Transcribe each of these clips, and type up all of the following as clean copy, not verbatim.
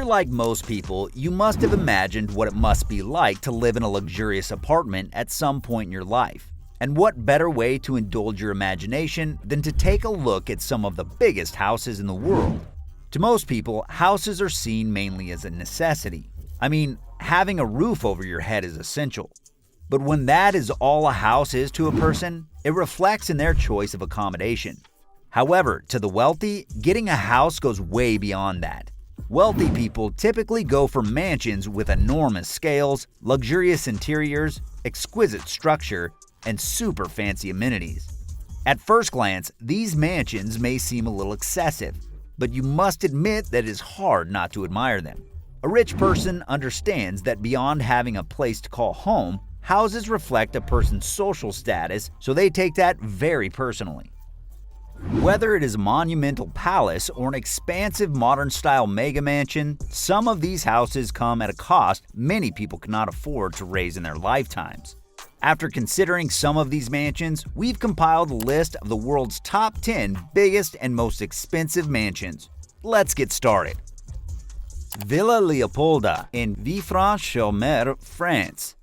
like most people, you must have imagined what it must be like to live in a luxurious apartment at some point in your life. And what better way to indulge your imagination than to take a look at some of the biggest houses in the world? To most people, houses are seen mainly as a necessity. I mean, having a roof over your head is essential. But when that is all a house is to a person, it reflects in their choice of accommodation. However, to the wealthy, getting a house goes way beyond that. Wealthy people typically go for mansions with enormous scales, luxurious interiors, exquisite structure, and super fancy amenities. At first glance, these mansions may seem a little excessive, but you must admit that it is hard not to admire them. A rich person understands that beyond having a place to call home, houses reflect a person's social status, so they take that very personally. Whether it is a monumental palace or an expansive modern-style mega mansion, some of these houses come at a cost many people cannot afford to raise in their lifetimes. After considering some of these mansions, we've compiled a list of the world's top 10 biggest and most expensive mansions. Let's get started. Villa Leopolda in VILLEFRANCHE-SUR-MER, France.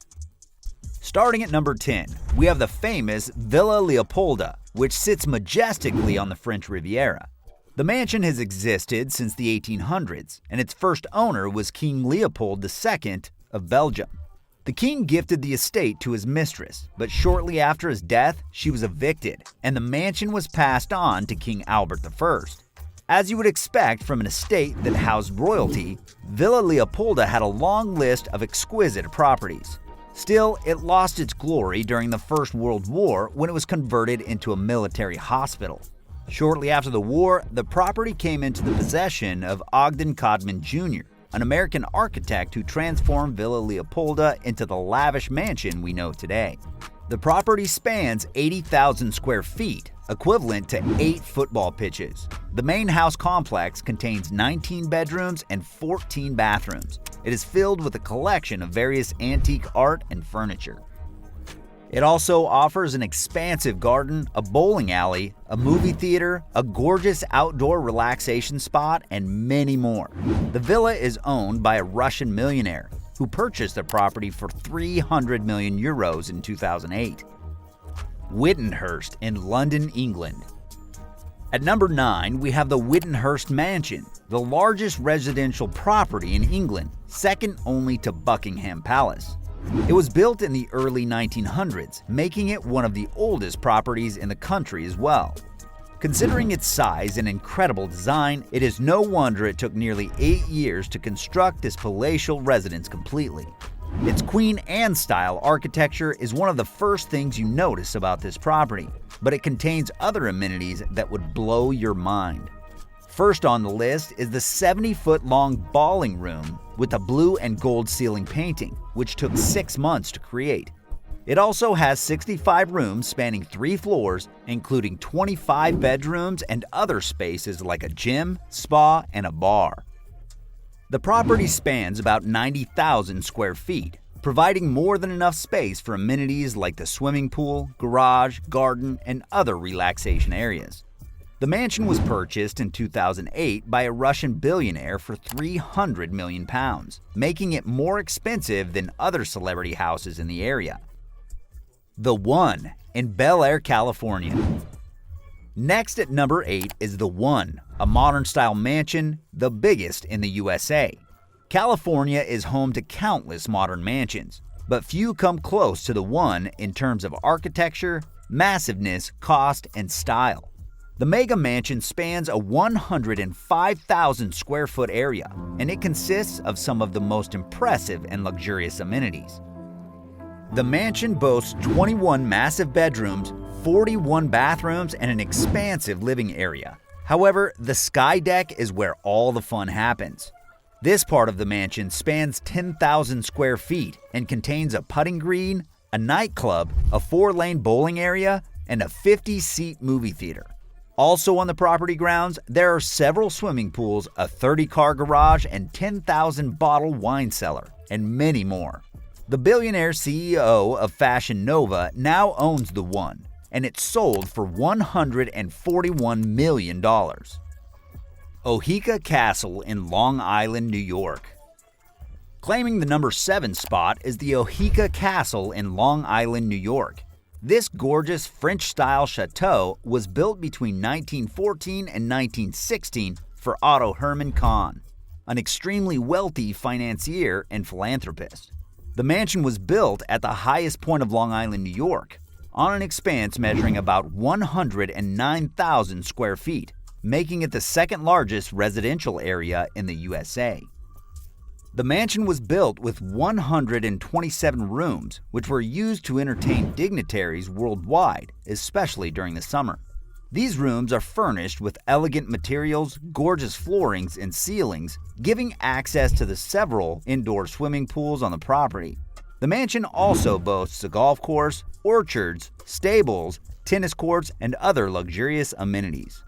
Starting at number 10, we have the famous Villa Leopolda, which sits majestically on the French Riviera. The mansion has existed since the 1800s, and its first owner was King Leopold II of Belgium. The king gifted the estate to his mistress, but shortly after his death, she was evicted, and the mansion was passed on to King Albert I. As you would expect from an estate that housed royalty, Villa Leopolda had a long list of exquisite properties. Still, it lost its glory during the First World War when it was converted into a military hospital. Shortly after the war, the property came into the possession of Ogden Codman Jr., an American architect who transformed Villa Leopolda into the lavish mansion we know today. The property spans 80,000 square feet, equivalent to 8 football pitches. The main house complex contains 19 bedrooms and 14 bathrooms. It is filled with a collection of various antique art and furniture. It also offers an expansive garden, a bowling alley, a movie theater, a gorgeous outdoor relaxation spot, and many more. The villa is owned by a Russian millionaire who purchased the property for 300 million euros in 2008. WITANHURST in London, England. At number 9, we have the WITANHURST Mansion, the largest residential property in England, second only to Buckingham Palace. It was built in the early 1900s, making it one of the oldest properties in the country as well. Considering its size and incredible design, it is no wonder it took nearly 8 years to construct this palatial residence completely. Its Queen Anne-style architecture is one of the first things you notice about this property, but it contains other amenities that would blow your mind. First on the list is the 70-foot-long bowling room with a blue and gold ceiling painting, which took 6 months to create. It also has 65 rooms spanning 3 floors, including 25 bedrooms and other spaces like a gym, spa, and a bar. The property spans about 90,000 square feet, providing more than enough space for amenities like the swimming pool, garage, garden, and other relaxation areas. The mansion was purchased in 2008 by a Russian billionaire for £300 million, making it more expensive than other celebrity houses in the area. The One in Bel Air, California. Next at number 8 is The One, a modern-style mansion, the biggest in the USA. California is home to countless modern mansions, but few come close to The One in terms of architecture, massiveness, cost, and style. The mega mansion spans a 105,000 square foot area, and it consists of some of the most impressive and luxurious amenities. The mansion boasts 21 massive bedrooms, 41 bathrooms, and an expansive living area. However, the sky deck is where all the fun happens. This part of the mansion spans 10,000 square feet and contains a putting green, a nightclub, a 4-lane bowling area, and a 50-seat movie theater. Also on the property grounds, there are several swimming pools, a 30-car garage, and 10,000-bottle wine cellar, and many more. The billionaire CEO of Fashion Nova now owns The One, and it's sold for $141 million. Oheka Castle in Long Island, New York. Claiming the number 7 spot is the Oheka Castle in Long Island, New York. This gorgeous French-style chateau was built between 1914 and 1916 for Otto Hermann Kahn, an extremely wealthy financier and philanthropist. The mansion was built at the highest point of Long Island, New York, on an expanse measuring about 109,000 square feet, making it the second largest residential area in the USA. The mansion was built with 127 rooms, which were used to entertain dignitaries worldwide, especially during the summer. These rooms are furnished with elegant materials, gorgeous floorings, and ceilings, giving access to the several indoor swimming pools on the property. The mansion also boasts a golf course, orchards, stables, tennis courts, and other luxurious amenities.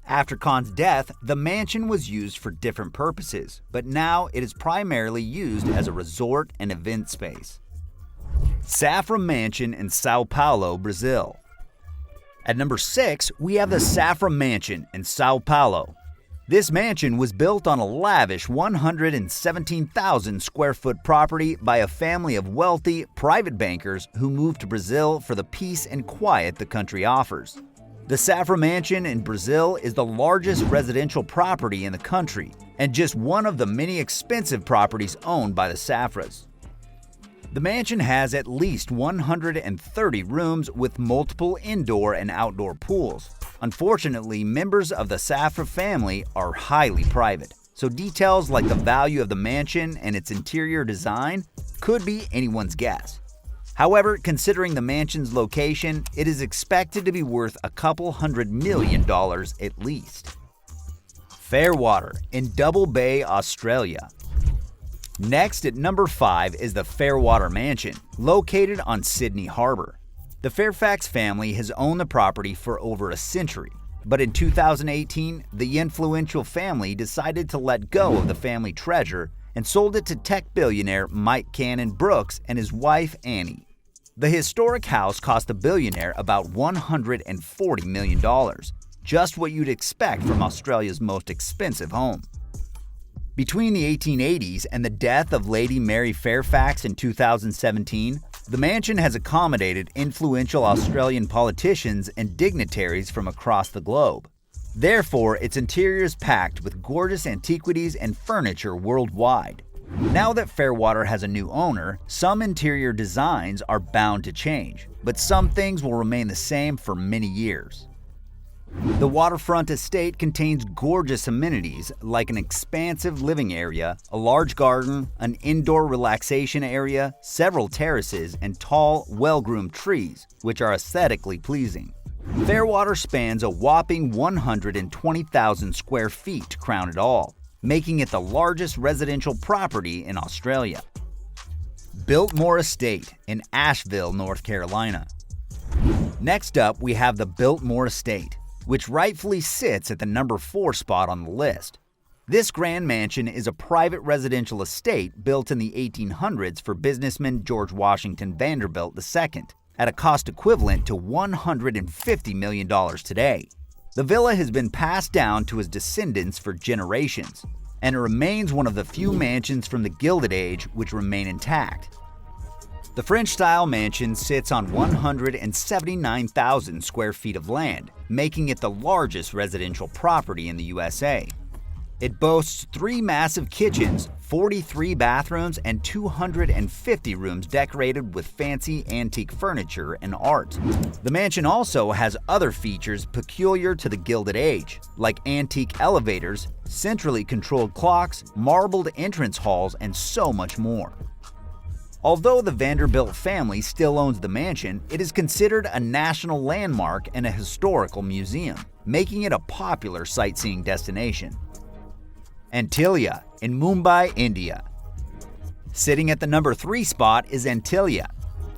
After Kahn's death, the mansion was used for different purposes, but now it is primarily used as a resort and event space. SAFRA Mansion in Sao Paulo, Brazil. At number 6, we have the SAFRA Mansion in Sao Paulo. This mansion was built on a lavish 117,000 square foot property by a family of wealthy private bankers who moved to Brazil for the peace and quiet the country offers. The SAFRA Mansion in Brazil is the largest residential property in the country and just one of the many expensive properties owned by the SAFRAs. The mansion has at least 130 rooms with multiple indoor and outdoor pools. Unfortunately, members of the SAFRA family are highly private, so details like the value of the mansion and its interior design could be anyone's guess. However, considering the mansion's location, it is expected to be worth a couple $100 million at least. Fairwater in Double Bay, Australia. Next at number 5 is the Fairwater Mansion, located on Sydney Harbour. The Fairfax family has owned the property for over a century, but in 2018, the influential family decided to let go of the family treasure and sold it to tech billionaire Mike Cannon-Brookes and his wife Annie. The historic house cost the billionaire about $140 million, just what you'd expect from Australia's most expensive home. Between the 1880s and the death of Lady Mary Fairfax in 2017, the mansion has accommodated influential Australian politicians and dignitaries from across the globe. Therefore, its interior is packed with gorgeous antiquities and furniture worldwide. Now that Fairwater has a new owner, some interior designs are bound to change, but some things will remain the same for many years. The waterfront estate contains gorgeous amenities like an expansive living area, a large garden, an indoor relaxation area, several terraces, and tall, well-groomed trees, which are aesthetically pleasing. Fairwater spans a whopping 120,000 square feet to crown it all, making it the largest residential property in Australia. Biltmore Estate in Asheville, North Carolina. Next up, we have the Biltmore Estate, which rightfully sits at the number 4 spot on the list. This grand mansion is a private residential estate built in the 1800s for businessman George Washington Vanderbilt II at a cost equivalent to $150 million today. The villa has been passed down to his descendants for generations, and it remains one of the few mansions from the Gilded Age which remain intact. The French-style mansion sits on 179,000 square feet of land, making it the largest residential property in the USA. It boasts 3 massive kitchens, 43 bathrooms, and 250 rooms decorated with fancy antique furniture and art. The mansion also has other features peculiar to the Gilded Age, like antique elevators, centrally controlled clocks, marbled entrance halls, and so much more. Although the Vanderbilt family still owns the mansion, it is considered a national landmark and a historical museum, making it a popular sightseeing destination. Antilia in Mumbai, India. Sitting at the number 3 spot is Antilia,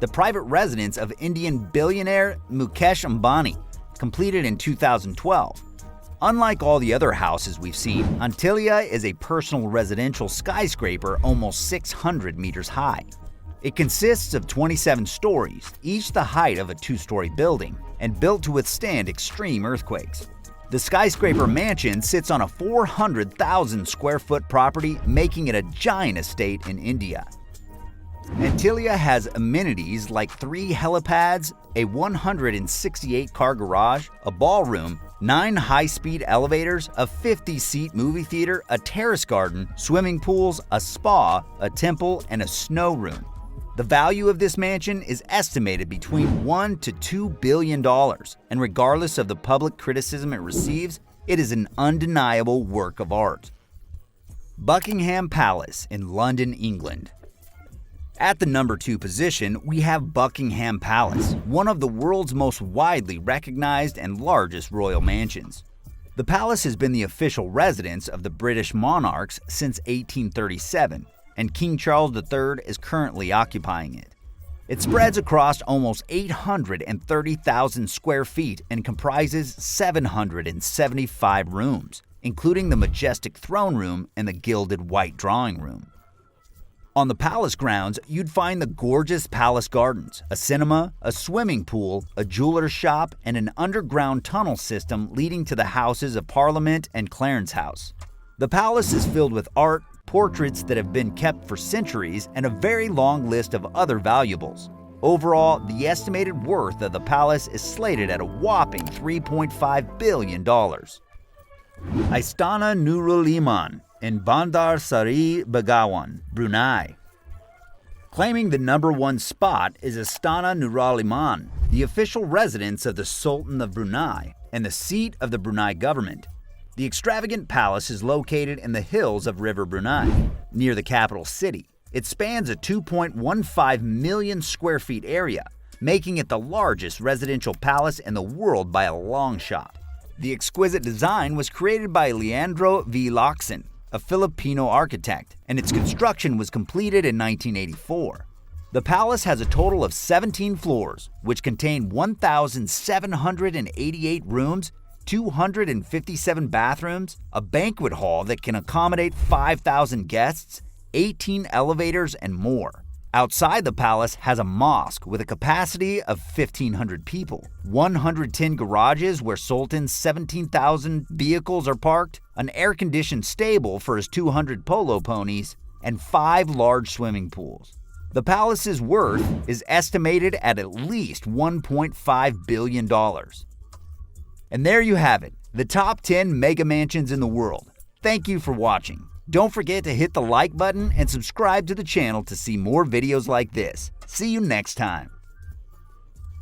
the private residence of Indian billionaire Mukesh Ambani, completed in 2012. Unlike all the other houses we've seen, Antilia is a personal residential skyscraper almost 600 meters high. It consists of 27 stories, each the height of a 2-story building, and built to withstand extreme earthquakes. The skyscraper mansion sits on a 400,000 square foot property, making it a giant estate in India. Antillia has amenities like 3 helipads, a 168-car garage, a ballroom, 9 high-speed elevators, a 50-seat movie theater, a terrace garden, swimming pools, a spa, a temple, and a snow room. The value of this mansion is estimated between $1 to $2 billion, and regardless of the public criticism it receives, it is an undeniable work of art. Buckingham Palace in London, England. At the number 2 position, we have Buckingham Palace, one of the world's most widely recognized and largest royal mansions. The palace has been the official residence of the British monarchs since 1837, and King Charles III is currently occupying it. It spreads across almost 830,000 square feet and comprises 775 rooms, including the majestic throne room and the gilded white drawing room. On the palace grounds, you'd find the gorgeous palace gardens, a cinema, a swimming pool, a jeweler's shop, and an underground tunnel system leading to the Houses of Parliament and Clarence House. The palace is filled with art, portraits that have been kept for centuries, and a very long list of other valuables. Overall, the estimated worth of the palace is slated at a whopping $3.5 billion. Istana Nurul Iman in Bandar Seri Begawan, Brunei. Claiming the number 1 spot is Istana Nurul Iman, the official residence of the Sultan of Brunei and the seat of the Brunei government. The extravagant palace is located in the hills of River Brunei, near the capital city. It spans a 2.15 million square feet area, making it the largest residential palace in the world by a long shot. The exquisite design was created by Leandro Villoxan, a Filipino architect, and its construction was completed in 1984. The palace has a total of 17 floors, which contain 1,788 rooms, 257 bathrooms, a banquet hall that can accommodate 5,000 guests, 18 elevators, and more. Outside the palace has a mosque with a capacity of 1,500 people, 110 garages where Sultan's 17,000 vehicles are parked, an air-conditioned stable for his 200 polo ponies, and 5 large swimming pools. The palace's worth is estimated at least $1.5 billion. And there you have it, the top 10 mega mansions in the world. Thank you for watching. Don't forget to hit the like button and subscribe to the channel to see more videos like this. See you next time.